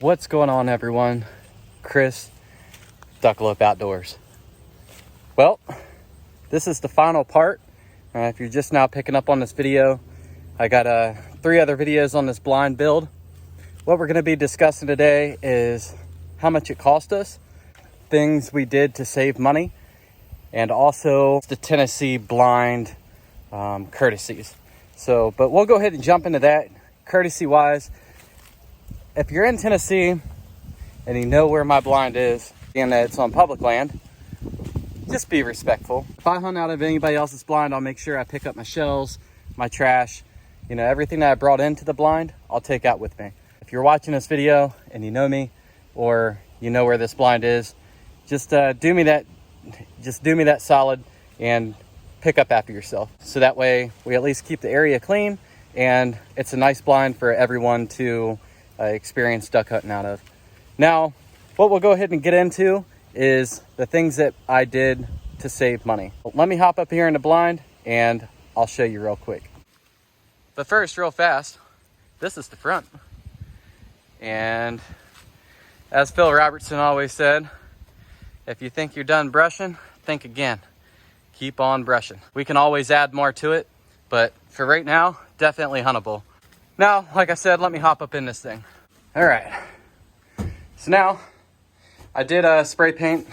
What's going on, everyone? Chris, Ducklope Outdoors. Well, this is the final part. If you're just now picking up on this video, I got 3 other videos on this blind build. What we're going to be discussing today is how much it cost us, things we did to save money, and also the Tennessee blind courtesies. But we'll go ahead and jump into that. Courtesy wise, if you're in Tennessee and you know where my blind is and that it's on public land, just be respectful. If I hunt out of anybody else's blind, I'll make sure I pick up my shells, my trash, everything that I brought into the blind, I'll take out with me. If you're watching this video and you know me or you know where this blind is, just do me that solid and pick up after yourself. So that way we at least keep the area clean and it's a nice blind for everyone to experience duck hunting out of. Now, what we'll go ahead and get into is the things that I did to save money. Let me hop up here in the blind and I'll show you real quick. But first, real fast, this is the front. And as Phil Robertson always said, if you think you're done brushing, think again. Keep on brushing. We can always add more to it, but for right now, definitely huntable. Now, like I said, let me hop up in this thing. All right. So now, I did spray paint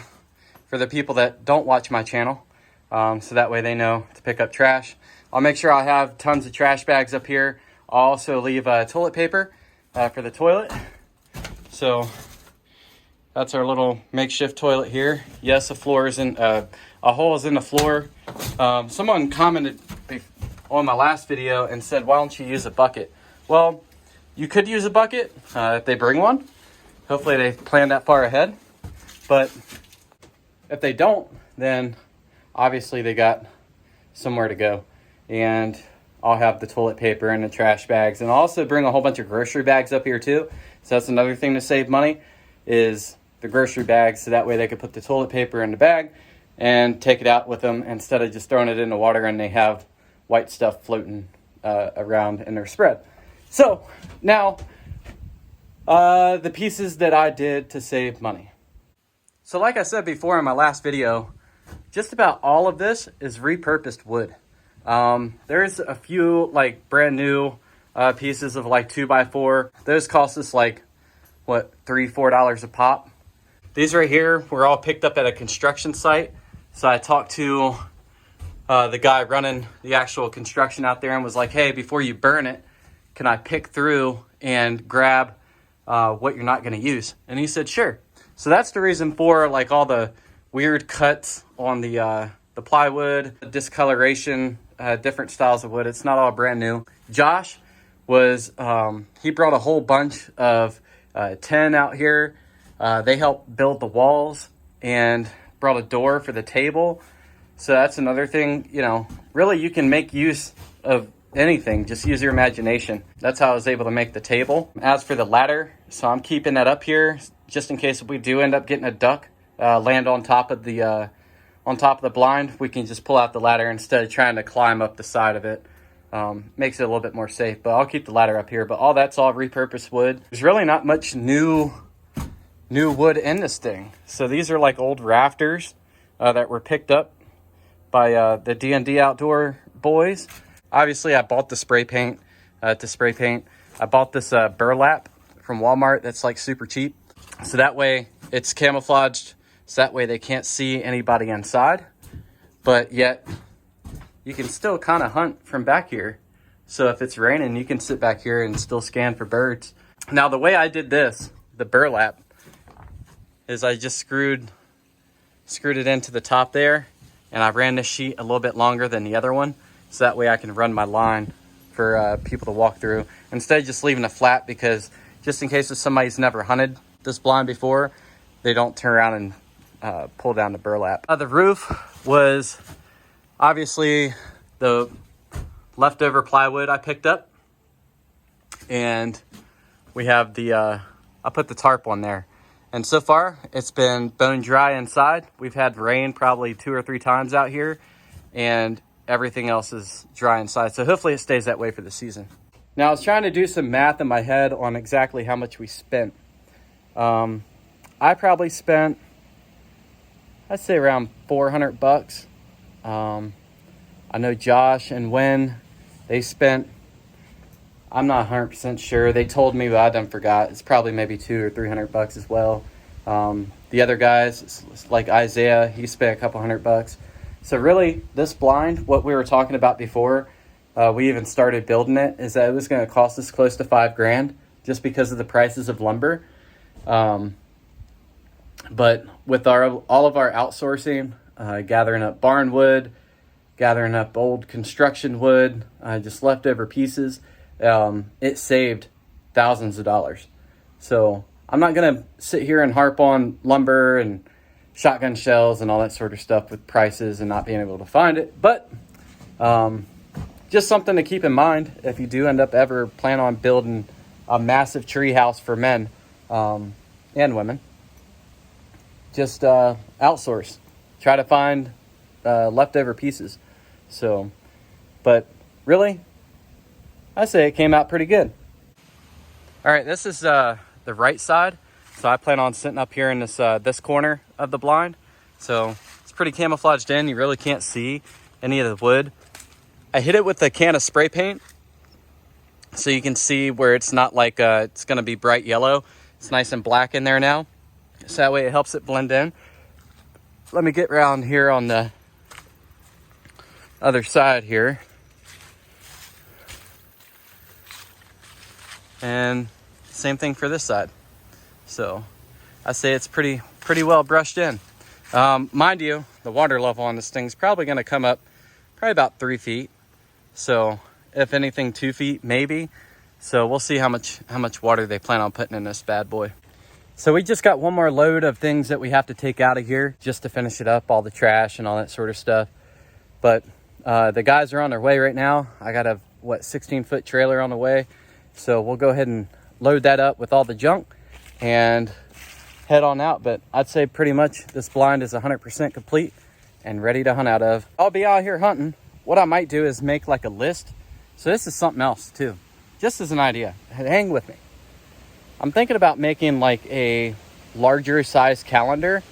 for the people that don't watch my channel, so that way they know to pick up trash. I'll make sure I have tons of trash bags up here. I'll also leave toilet paper for the toilet. So that's our little makeshift toilet here. Yes, a hole is in the floor. Someone commented on my last video and said, why don't you use a bucket? Well, you could use a bucket if they bring one. Hopefully they plan that far ahead. But if they don't, then obviously they got somewhere to go. And I'll have the toilet paper and the trash bags. And I'll also bring a whole bunch of grocery bags up here too. So that's another thing to save money is the grocery bags. So that way they could put the toilet paper in the bag and take it out with them instead of just throwing it in the water and they have white stuff floating around in their spread. So now the pieces that I did to save money. So like I said before in my last video, just about all of this is repurposed wood. There's a few like brand new pieces of like 2x4. Those cost us like what, $3-4 a pop. These right here were all picked up at a construction site. So I talked to the guy running the actual construction out there and was like, hey, before you burn it, can I pick through and grab what you're not going to use? And he said, sure. So that's the reason for like all the weird cuts on the plywood, the discoloration, different styles of wood. It's not all brand new. Josh was, he brought a whole bunch of tin out here. They helped build the walls and brought a door for the table. So that's another thing, really you can make use of anything. Just use your imagination. That's how I was able to make the table. As for the ladder, so I'm keeping that up here just in case if we do end up getting a duck land on top of the blind, we can just pull out the ladder instead of trying to climb up the side of it. Makes it a little bit more safe, but I'll keep the ladder up here. But all that's all repurposed wood. There's really not much new wood in this thing. So these are like old rafters that were picked up by the D&D Outdoor boys. Obviously, I bought the spray paint to spray paint. I bought this burlap from Walmart that's like super cheap. So that way it's camouflaged. So that way they can't see anybody inside. But yet you can still kind of hunt from back here. So if it's raining, you can sit back here and still scan for birds. Now the way I did this, the burlap, is I just screwed it into the top there, and I ran this sheet a little bit longer than the other one, so that way I can run my line for people to walk through, instead of just leaving it flat, because just in case if somebody's never hunted this blind before, they don't turn around and pull down the burlap. The roof was obviously the leftover plywood I picked up, and we have I put the tarp on there. And so far, it's been bone dry inside. We've had rain probably 2 or 3 times out here, and everything else is dry inside. So hopefully it stays that way for the season. Now, I was trying to do some math in my head on exactly how much we spent. I probably spent, I'd say around $400. I know Josh and Wynn, they spent, I'm not 100% sure. They told me, but I done forgot. It's probably maybe $200 or $300 as well. The other guys, like Isaiah, he spent a couple $100. So really, this blind, what we were talking about before, we even started building it, is that it was going to cost us close to $5,000 just because of the prices of lumber. But with all of our outsourcing, gathering up barn wood, gathering up old construction wood, just leftover pieces, it saved thousands of dollars. So I'm not going to sit here and harp on lumber and shotgun shells and all that sort of stuff with prices and not being able to find it. But just something to keep in mind if you do end up ever plan on building a massive tree house for men and women. Just outsource. Try to find leftover pieces. So, but really, I say it came out pretty good. All right, this is the right side. So I plan on sitting up here in this corner of the blind. So it's pretty camouflaged in. You really can't see any of the wood. I hit it with a can of spray paint, so you can see where it's not like it's going to be bright yellow. It's nice and black in there now. So that way it helps it blend in. Let me get around here on the other side here. And same thing for this side. So I say it's pretty well brushed in. Mind you, the water level on this thing's probably going to come up probably about 3 feet. So if anything, 2 feet maybe. So we'll see how much water they plan on putting in this bad boy. So we just got one more load of things that we have to take out of here just to finish it up, all the trash and all that sort of stuff. But the guys are on their way right now. I got a 16-foot trailer on the way. So we'll go ahead and load that up with all the junk and head on out. But I'd say pretty much this blind is 100% complete and ready to hunt out of. I'll be out here hunting. What I might do is make like a list. So this is something else too, just as an idea. Hang with me. I'm thinking about making like a larger size calendar,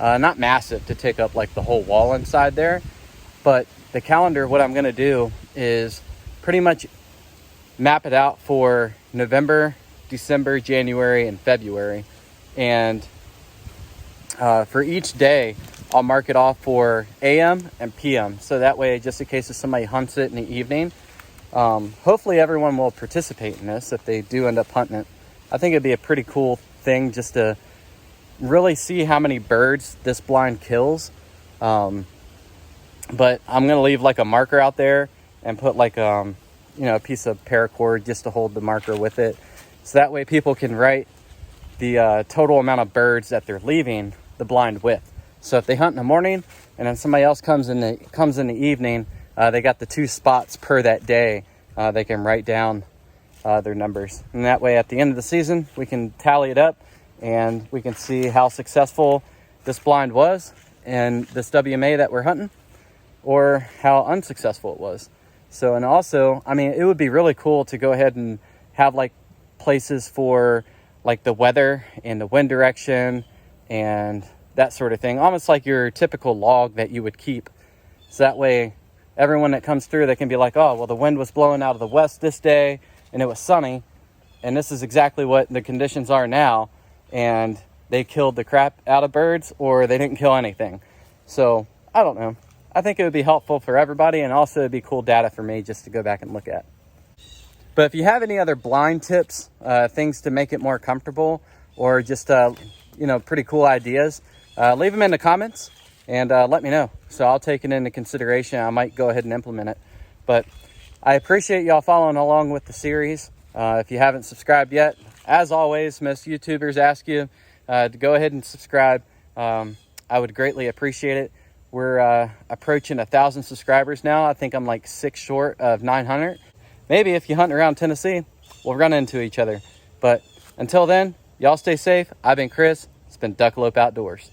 not massive to take up like the whole wall inside there, but the calendar, what I'm going to do is pretty much map it out for November, December, January, and February. And for each day, I'll mark it off for AM and PM. So that way, just in case if somebody hunts it in the evening, hopefully everyone will participate in this if they do end up hunting it. I think it'd be a pretty cool thing just to really see how many birds this blind kills. But I'm going to leave like a marker out there and put like, a piece of paracord just to hold the marker with it. So that way people can write the total amount of birds that they're leaving the blind with. So if they hunt in the morning and then somebody else comes in the evening, they got the 2 spots per that day. They can write down their numbers. And that way at the end of the season, we can tally it up and we can see how successful this blind was and this WMA that we're hunting, or how unsuccessful it was. So, and also, I mean, it would be really cool to go ahead and have like places for like the weather and the wind direction and that sort of thing. Almost like your typical log that you would keep. So that way, everyone that comes through, they can be like, oh, well, the wind was blowing out of the west this day and it was sunny. And this is exactly what the conditions are now. And they killed the crap out of birds, or they didn't kill anything. So, I don't know. I think it would be helpful for everybody, and also it'd be cool data for me just to go back and look at. But if you have any other blind tips, things to make it more comfortable, or just, pretty cool ideas, leave them in the comments and let me know. So I'll take it into consideration. I might go ahead and implement it. But I appreciate y'all following along with the series. If you haven't subscribed yet, as always, most YouTubers ask you to go ahead and subscribe. I would greatly appreciate it. We're approaching 1,000 subscribers now. I think I'm like 6 short of 900. Maybe if you hunt around Tennessee, we'll run into each other. But until then, y'all stay safe. I've been Chris. It's been Duckalope Outdoors.